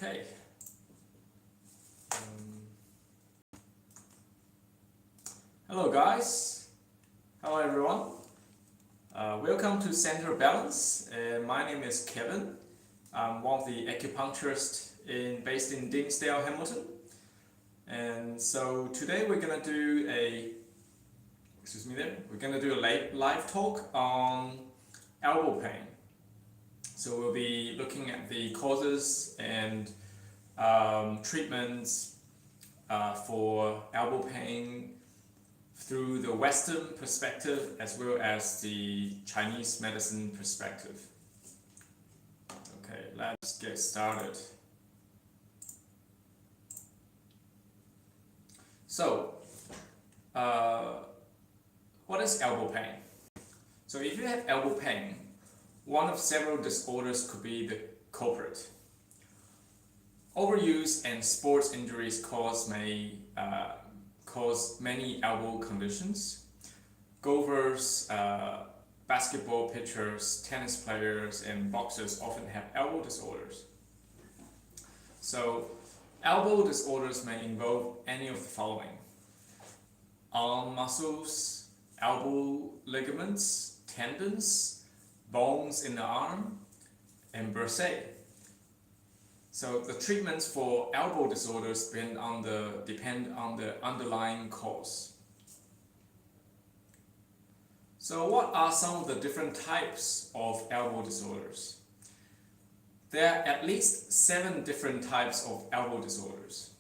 Okay. Hello guys. Hello everyone. Welcome to Center Balance. My name is Kevin. I'm one of the acupuncturists based in Dinsdale, Hamilton. And so today we're gonna do a live talk on elbow pain. So we'll be looking at the causes and treatments for elbow pain through the Western perspective as well as the Chinese medicine perspective. Okay, let's get started. So, what is elbow pain? So if you have elbow pain, one of several disorders could be the culprit. Overuse and sports injuries cause many elbow conditions. Golfers, basketball pitchers, tennis players, and boxers often have elbow disorders. So, elbow disorders may involve any of the following: arm muscles, elbow ligaments, tendons, bones in the arm, and bursae. So the treatments for elbow disorders depend on the underlying cause. So what are some of the different types of elbow disorders? There are at least 7 different types of elbow disorders.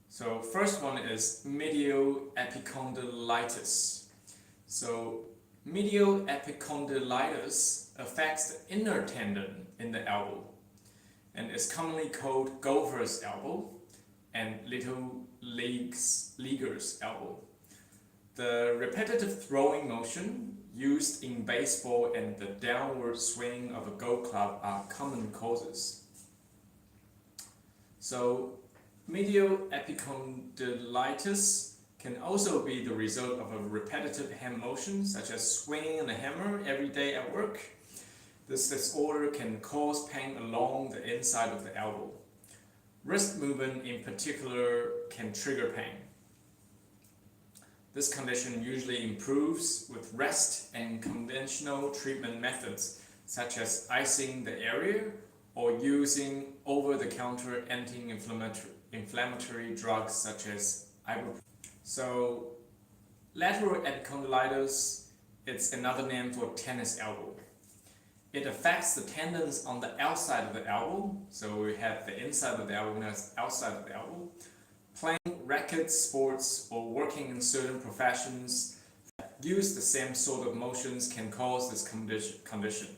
So first one is medial epicondylitis. So medial epicondylitis affects the inner tendon in the elbow and is commonly called golfer's elbow and little leaguer's elbow. The repetitive throwing motion used in baseball and the downward swing of a golf club are common causes. So medial epicondylitis can also be the result of a repetitive hand motion, such as swinging a hammer every day at work. This disorder can cause pain along the inside of the elbow. Wrist movement in particular can trigger pain. This condition usually improves with rest and conventional treatment methods, such as icing the area or using over-the-counter anti-inflammatory drugs such as ibuprofen. So, lateral epicondylitis, it's another name for tennis elbow. It affects the tendons on the outside of the elbow. So we have the inside of the elbow and the outside of the elbow. Playing racket sports or working in certain professions that use the same sort of motions can cause this condition.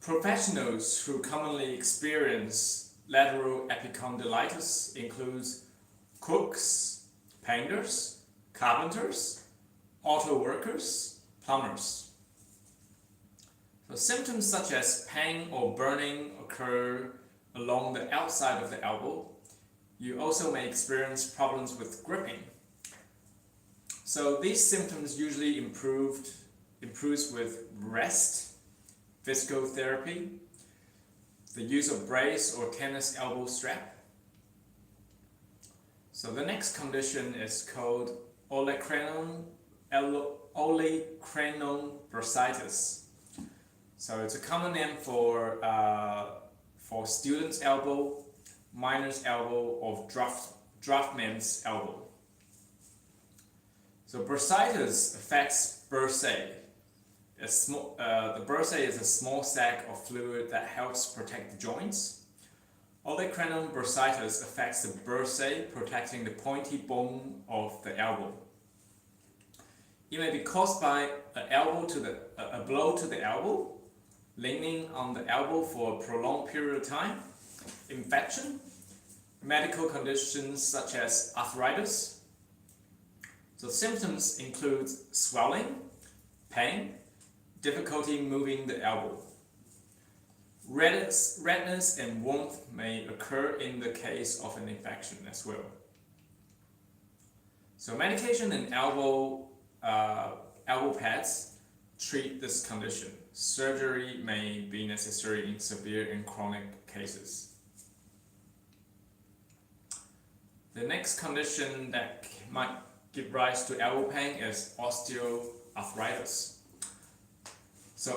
Professionals who commonly experience lateral epicondylitis include cooks, painters, carpenters, auto workers, plumbers. So symptoms such as pain or burning occur along the outside of the elbow. You also may experience problems with gripping. So these symptoms usually improves with rest, physical therapy, the use of brace or tennis elbow strap. So the next condition is called olecranon bursitis. So it's a common name for student's elbow, miner's elbow, or draughtman's elbow. So bursitis affects bursae. The bursae is a small sac of fluid that helps protect the joints. Olecranon bursitis affects the bursae, protecting the pointy bone of the elbow. It may be caused by a blow to the elbow, leaning on the elbow for a prolonged period of time, infection, medical conditions such as arthritis. So symptoms include swelling, pain, difficulty moving the elbow. Redness and warmth may occur in the case of an infection as well. So medication and elbow pads treat this condition. Surgery may be necessary in severe and chronic cases. The next condition that might give rise to elbow pain is osteoarthritis. So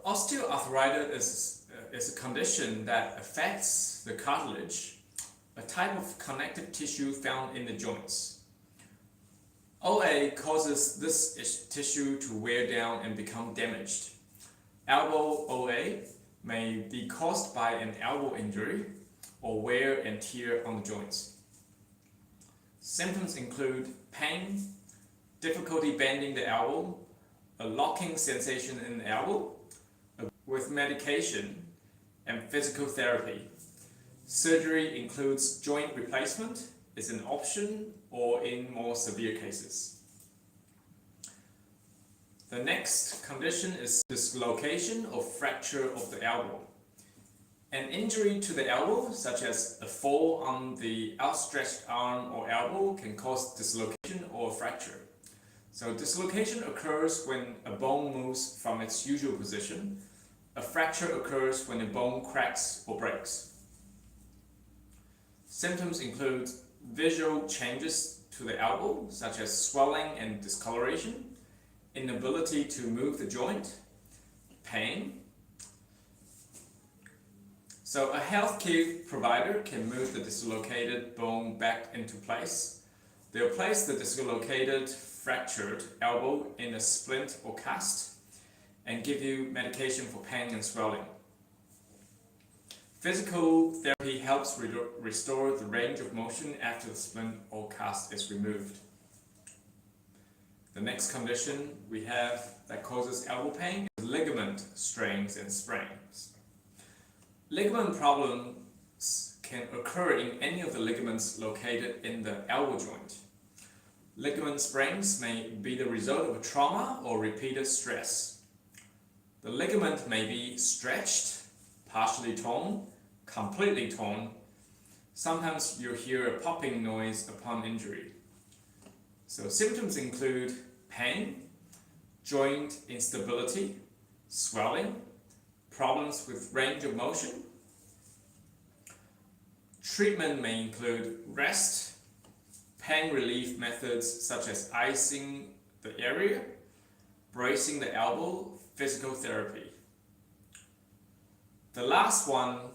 osteoarthritis is a condition that affects the cartilage, a type of connective tissue found in the joints. OA causes this tissue to wear down and become damaged. Elbow OA may be caused by an elbow injury or wear and tear on the joints. Symptoms include pain, difficulty bending the elbow, a locking sensation in the elbow, with medication and physical therapy. Surgery includes joint replacement, is an option, or in more severe cases. The next condition is dislocation or fracture of the elbow. An injury to the elbow, such as a fall on the outstretched arm or elbow, can cause dislocation or fracture. So dislocation occurs when a bone moves from its usual position. A fracture occurs when a bone cracks or breaks. Symptoms include visual changes to the elbow, such as swelling and discoloration, inability to move the joint, pain. So a healthcare provider can move the dislocated bone back into place. They'll place the dislocated, fractured elbow in a splint or cast and give you medication for pain and swelling. Physical therapy helps restore the range of motion after the splint or cast is removed. The next condition we have that causes elbow pain is ligament strains and sprains. Ligament problems can occur in any of the ligaments located in the elbow joint. Ligament sprains may be the result of a trauma or repeated stress. The ligament may be stretched, partially torn, completely torn. Sometimes you'll hear a popping noise upon injury. So symptoms include pain, joint instability, swelling, problems with range of motion. Treatment may include rest, pain relief methods such as icing the area, bracing the elbow, physical therapy. The last one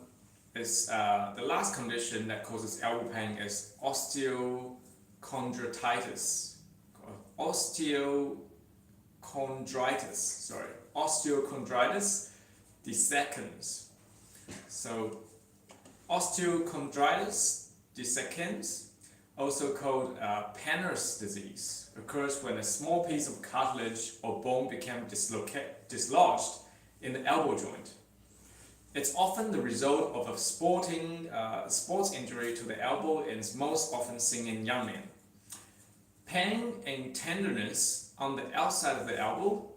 is the last condition that causes elbow pain is osteochondritis. Osteochondritis dissecans. So osteochondritis dissecans, also called Penner's disease, occurs when a small piece of cartilage or bone becomes dislodged in the elbow joint. It's often the result of a sports injury to the elbow and is most often seen in young men. Pain and tenderness on the outside of the elbow,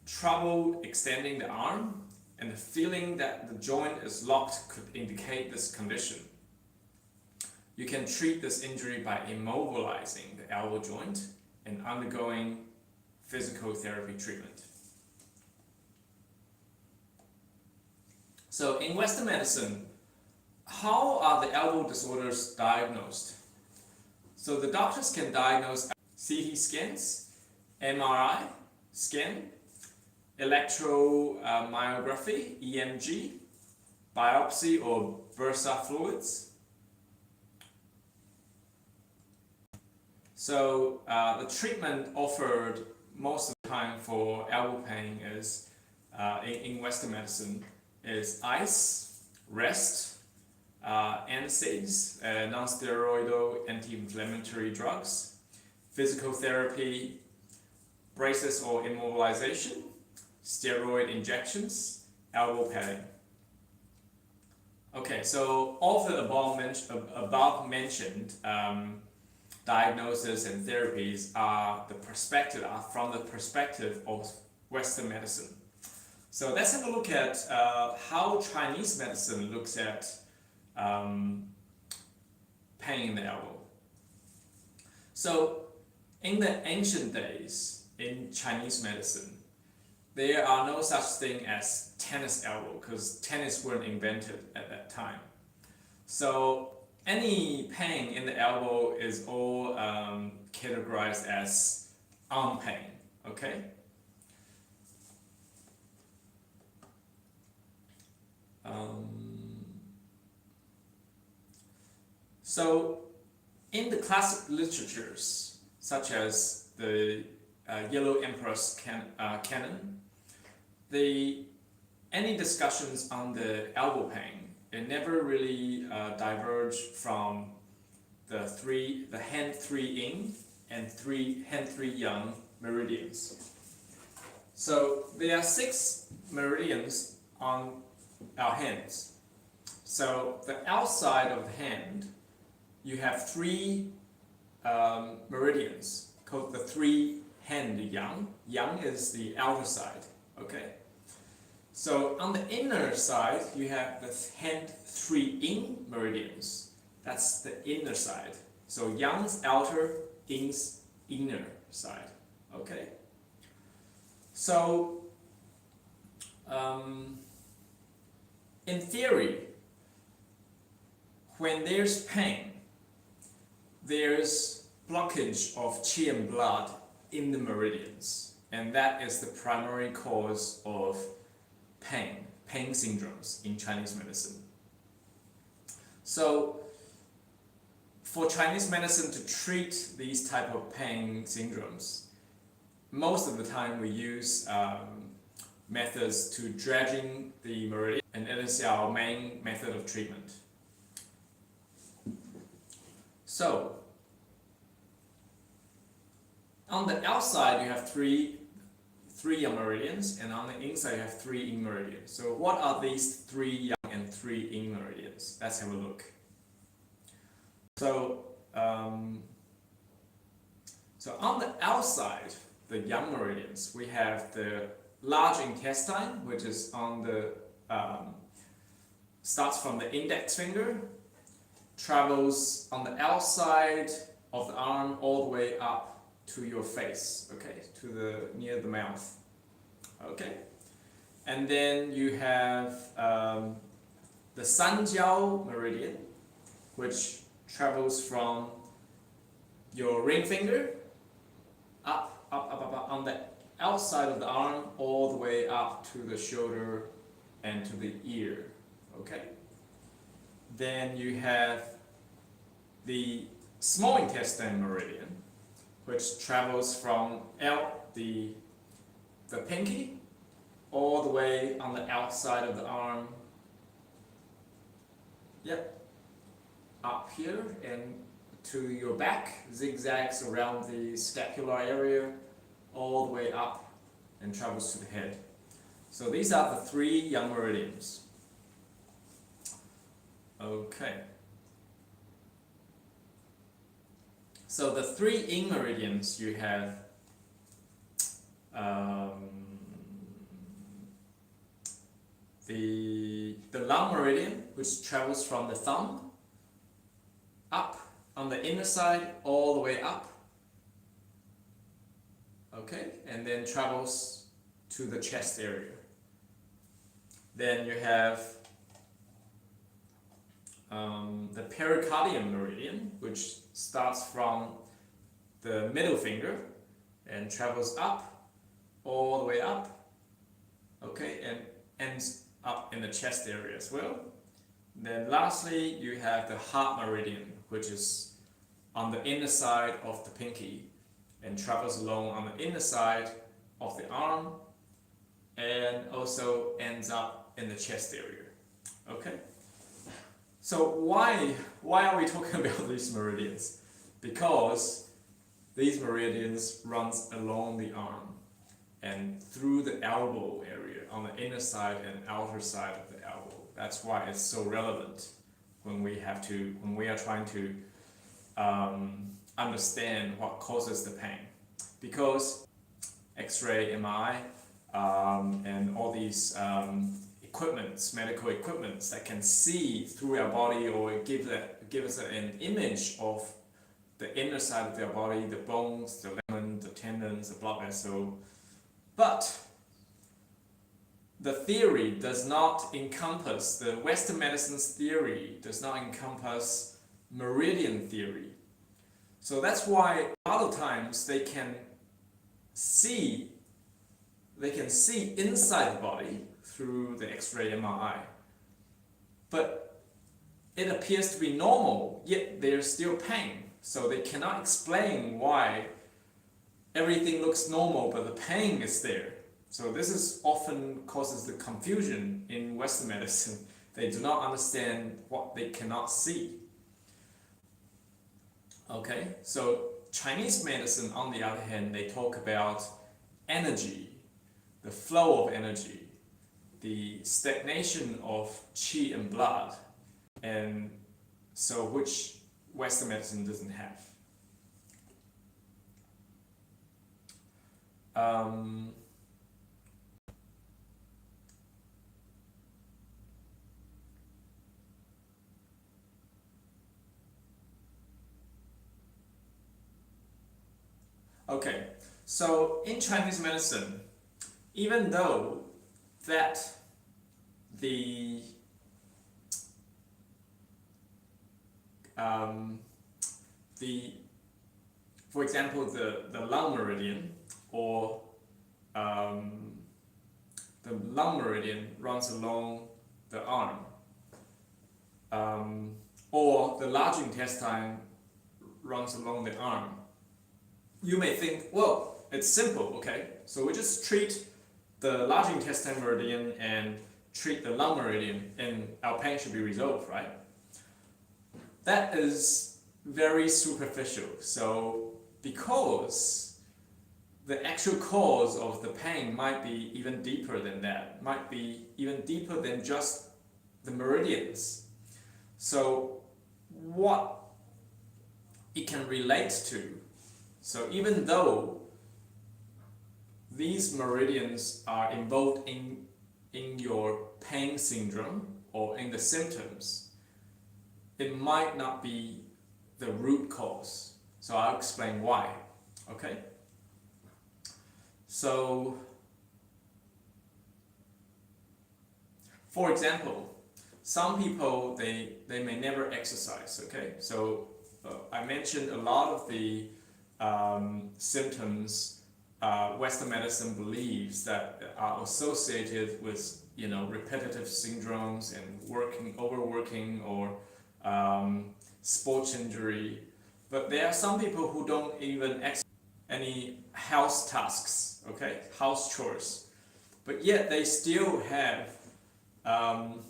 trouble extending the arm, and the feeling that the joint is locked could indicate this condition. You can treat this injury by immobilizing the elbow joint and undergoing physical therapy treatment. So in Western medicine, how are the elbow disorders diagnosed? So the doctors can diagnose CT scans, MRI scan, electromyography, EMG, biopsy or bursa fluids. So the treatment offered most of the time for elbow pain is in Western medicine is ice, rest, NSAIDs, non-steroidal anti-inflammatory drugs, physical therapy, braces or immobilization, steroid injections, elbow padding. Okay, so all of the above mentioned diagnoses and therapies are from the perspective of Western medicine. So let's have a look at how Chinese medicine looks at pain in the elbow. So in the ancient days in Chinese medicine, there are no such thing as tennis elbow because tennis weren't invented at that time. So any pain in the elbow is all categorized as arm pain, okay? So in the classic literatures, such as the Yellow Emperor's Canon, any discussions on the elbow pain, it never really diverged from the hand 3 yin and hand 3 yang meridians. So there are 6 meridians on our hands. So the outside of the hand, you have 3 meridians called the 3 hand yang. Yang is the outer side, okay? So on the inner side, you have the hand 3 yin meridians. That's the inner side. So yang's outer, yin's inner side, okay? So in theory, when there's pain, there's blockage of qi and blood in the meridians, and that is the primary cause of pain syndromes in Chinese medicine. So for Chinese medicine to treat these type of pain syndromes, most of the time we use methods to dredging the meridian, and it is our main method of treatment. So on the outside you have three yang meridians, and on the inside you have 3 yin meridians. So what are these 3 yang and 3 yin meridians? Let's have a look. So so on the outside, the yang meridians, we have the large intestine, which is on the starts from the index finger, travels on the outside of the arm all the way up to your face, okay, to near the mouth, okay. And then you have the Sanjiao meridian, which travels from your ring finger up on the outside of the arm all the way up to the shoulder and to the ear, okay. Then you have the small intestine meridian, which travels from the pinky all the way on the outside of the arm, yep, up here and to your back, zigzags around the scapular area all the way up and travels to the head. So these are the 3 yang meridians. Okay. So the 3 yin meridians, you have the lung meridian, which travels from the thumb up on the inner side all the way up, okay, and then travels to the chest area. Then you have the pericardium meridian, which starts from the middle finger and travels up all the way up, okay, and ends up in the chest area as well. Then lastly, you have the heart meridian, which is on the inner side of the pinky and travels along on the inner side of the arm and also ends up in the chest area, okay. So why are we talking about these meridians? Because these meridians runs along the arm and through the elbow area on the inner side and outer side of the elbow. That's why it's so relevant when we are trying to understand what causes the pain. Because X-ray, MRI, and all these medical equipments that can see through our body or give us an image of the inner side of their body, the bones, the ligament, the tendons, the blood vessel. But the theory does not encompass, the Western medicine's theory does not encompass meridian theory. So that's why a lot of times they can see inside the body through the X-ray MRI. But it appears to be normal, yet there's still pain. So they cannot explain why everything looks normal, but the pain is there. So this is often causes the confusion in Western medicine. They do not understand what they cannot see. Okay, so Chinese medicine, on the other hand, they talk about energy, the flow of energy, the stagnation of qi and blood, and so which Western medicine doesn't have. Okay, so in Chinese medicine, even though that for example, the lung meridian or the lung meridian runs along the arm, or the large intestine runs along the arm. You may think, well, it's simple, okay? So we just treat the large intestine meridian and treat the lung meridian and our pain should be resolved, right? That is very superficial. So because the actual cause of the pain might be even deeper than that, might be even deeper than just the meridians. So what it can relate to, so even though these meridians are involved in your pain syndrome or in the symptoms, it might not be the root cause. So I'll explain why, okay? So, for example, some people, they may never exercise, okay? So I mentioned a lot of the symptoms Western medicine believes that are associated with, repetitive syndromes and overworking or sports injury. But there are some people who don't even exercise any house tasks, okay, house chores, but yet they still have pain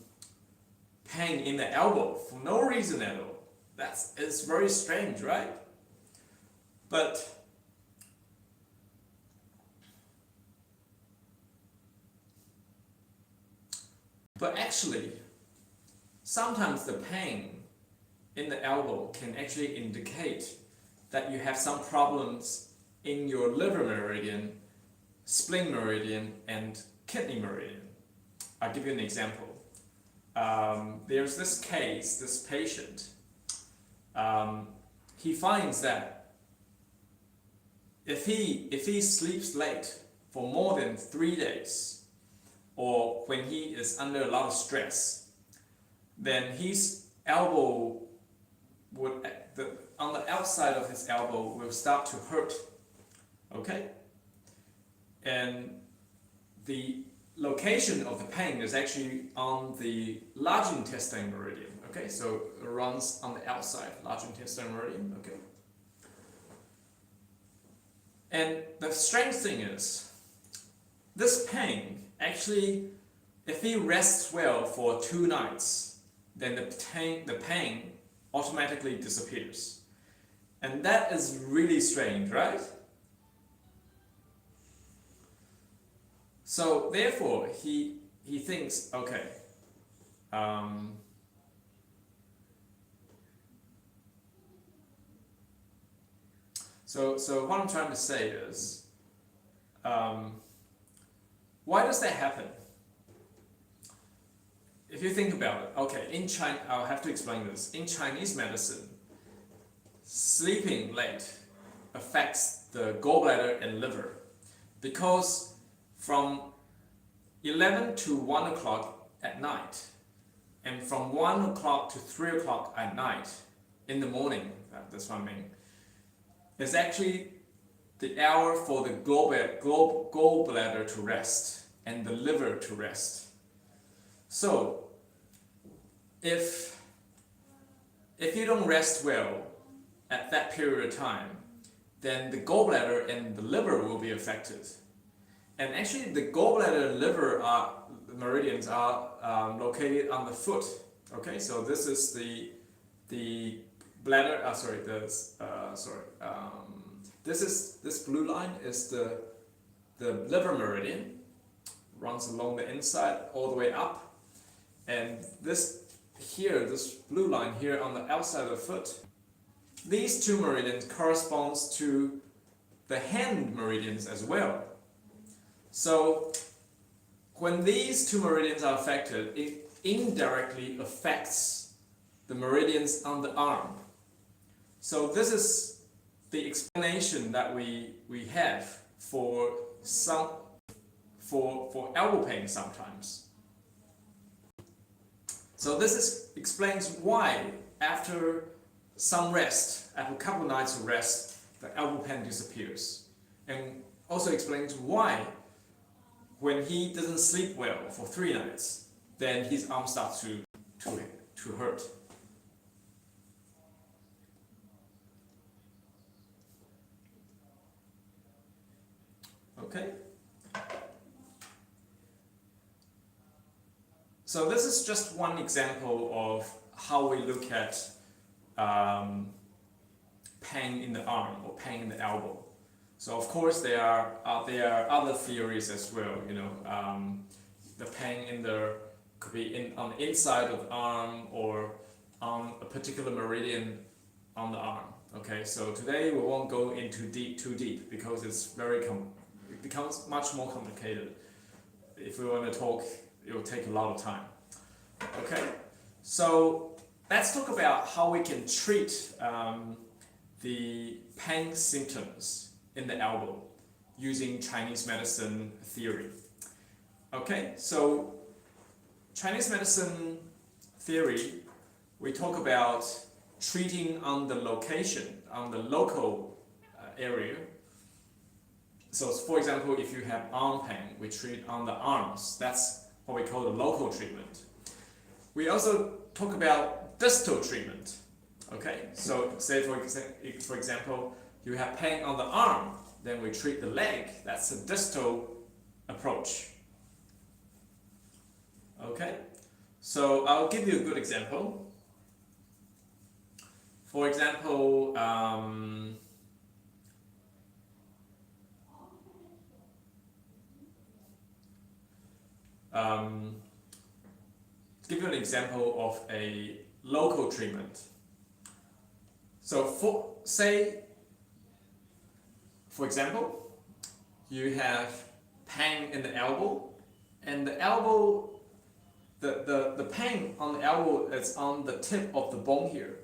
in the elbow for no reason at all. It's very strange, right? But actually, sometimes the pain in the elbow can actually indicate that you have some problems in your liver meridian, spleen meridian, and kidney meridian. I'll give you an example. There's this case, this patient. He finds that if he sleeps late for more than 3 days, or when he is under a lot of stress, then his elbow would, on the outside of his elbow will start to hurt, okay? And the location of the pain is actually on the large intestine meridian, okay? So it runs on the outside, large intestine meridian, okay? And the strange thing is, this pain, actually, if he rests well for 2 nights, then the pain automatically disappears. And that is really strange, right? So therefore, he thinks, okay, so what I'm trying to say is, why does that happen? If you think about it, okay, in China, I'll have to explain this. In Chinese medicine, sleeping late affects the gallbladder and liver, because from 11 to 1 o'clock at night and from 1 o'clock to 3 o'clock at night, in the morning, that's what I mean, is actually the hour for the gallbladder to rest and the liver to rest. So if you don't rest well at that period of time, then the gallbladder and the liver will be affected. And actually the gallbladder and liver meridians are located on the foot. Okay, so this is the bladder, this blue line is the liver meridian, runs along the inside all the way up, and this blue line here on the outside of the foot, these two meridians corresponds to the hand meridians as well. So when these two meridians are affected, it indirectly affects the meridians on the arm. So this is the explanation that we have for elbow pain sometimes. So this explains why after some rest, after a couple of nights of rest, the elbow pain disappears, and also explains why when he doesn't sleep well for 3 nights, then his arm starts to hurt. Okay. So this is just one example of how we look at pain in the arm or pain in the elbow. So of course there are other theories as well. You know, the pain could be on the inside of the arm or on a particular meridian on the arm. Okay, so today we won't go into too deep because it's it becomes much more complicated. If we want to talk, it will take a lot of time. Okay, so let's talk about how we can treat the pain symptoms in the elbow using Chinese medicine theory. Okay, so Chinese medicine theory, we talk about treating on the location, on the local area. So for example, if you have arm pain, we treat on the arms. That's what we call the local treatment. We also talk about distal treatment. Okay, so say for example, you have pain on the arm, then we treat the leg. That's a distal approach. Okay, so I'll give you a good example. For example, give you an example of a local treatment. So for example, you have pain in the elbow, and the elbow, the pain on the elbow is on the tip of the bone here,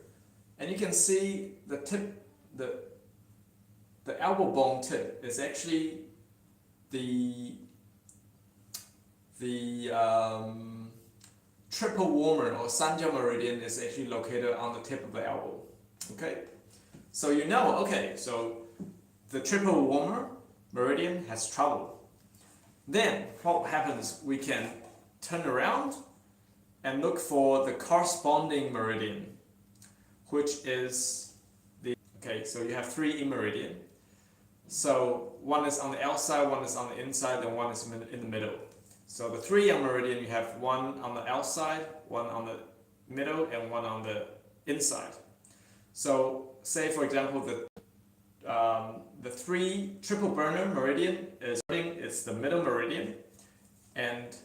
and you can see the tip, the elbow bone tip is actually the triple warmer or Sanja meridian is actually located on the tip of the elbow. Okay, so you know, okay, so the triple warmer meridian has trouble. Then what happens? We can turn around and look for the corresponding meridian, which is so you have 3 in meridian. So one is on the outside, one is on the inside, and one is in the middle. So the 3 on meridian, you have one on the outside, one on the middle, and one on the inside. So say for example the 3 triple burner meridian is the middle meridian, and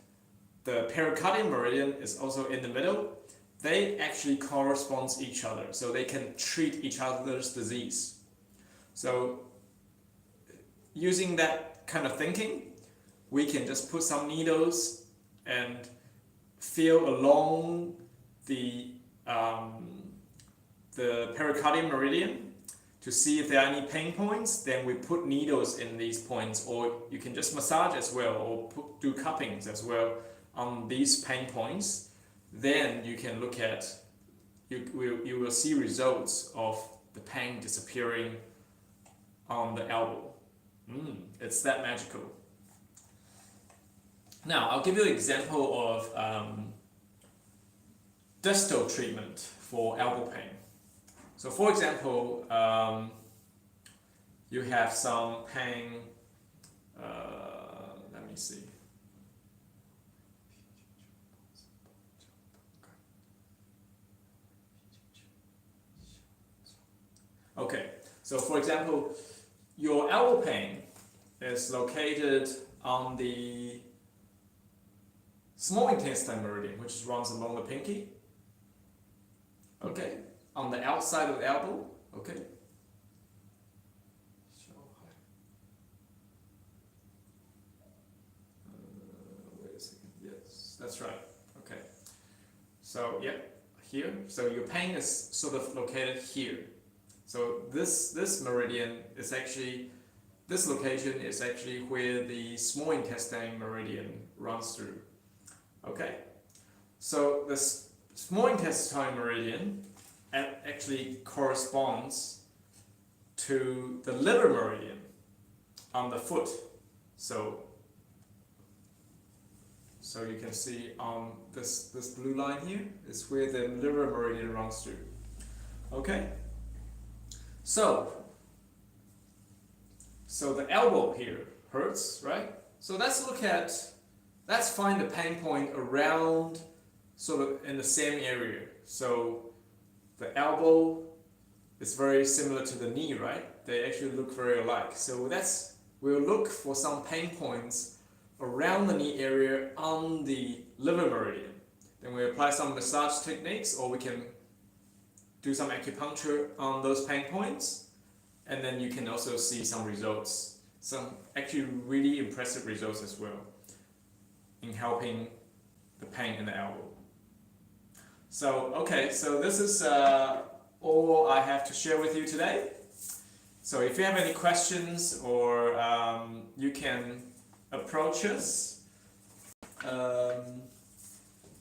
the pericardium meridian is also in the middle. They actually correspond to each other, so they can treat each other's disease. So using that kind of thinking, we can just put some needles and feel along the pericardium meridian to see if there are any pain points. Then we put needles in these points, or you can just massage as well, or do cuppings as well on these pain points. Then you can look at you will see results of the pain disappearing on the elbow. It's that magical. Now, I'll give you an example of distal treatment for elbow pain. So for example, you have some pain, let me see. Okay, so for example, your elbow pain is located on the small intestine meridian, which runs along the pinky. Okay, on the outside of the elbow. Okay. Wait a second. Yes, that's right. Okay. So yeah, here. So your pain is sort of located here. So this meridian is actually, this location is actually where the small intestine meridian runs through. Okay, so this small intestine meridian actually corresponds to the liver meridian on the foot. So you can see on this blue line here is where the liver meridian runs through. Okay. So the elbow here hurts, right? So let's find the pain point around, sort of in the same area. So the elbow is very similar to the knee, right? They actually look very alike. So we'll look for some pain points around the knee area on the liver meridian. Then we apply some massage techniques, or we can do some acupuncture on those pain points, and then you can also see some results, some actually really impressive results as well in helping the pain in the elbow. So okay, so this is all I have to share with you today. So if you have any questions, or you can approach us.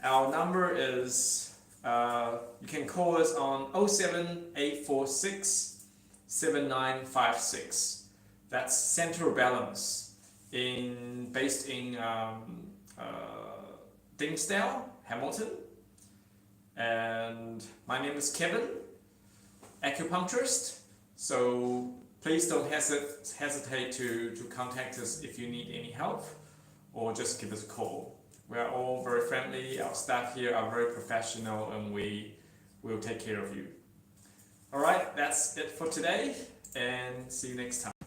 Our number is, you can call us on 07846 7956. That's Central Balance, based in Dinsdale, Hamilton. And my name is Kevin, acupuncturist. So please don't hesitate to contact us if you need any help, or just give us a call. We are all very friendly. Our staff here are very professional, and we will take care of you. All right, that's it for today, and see you next time.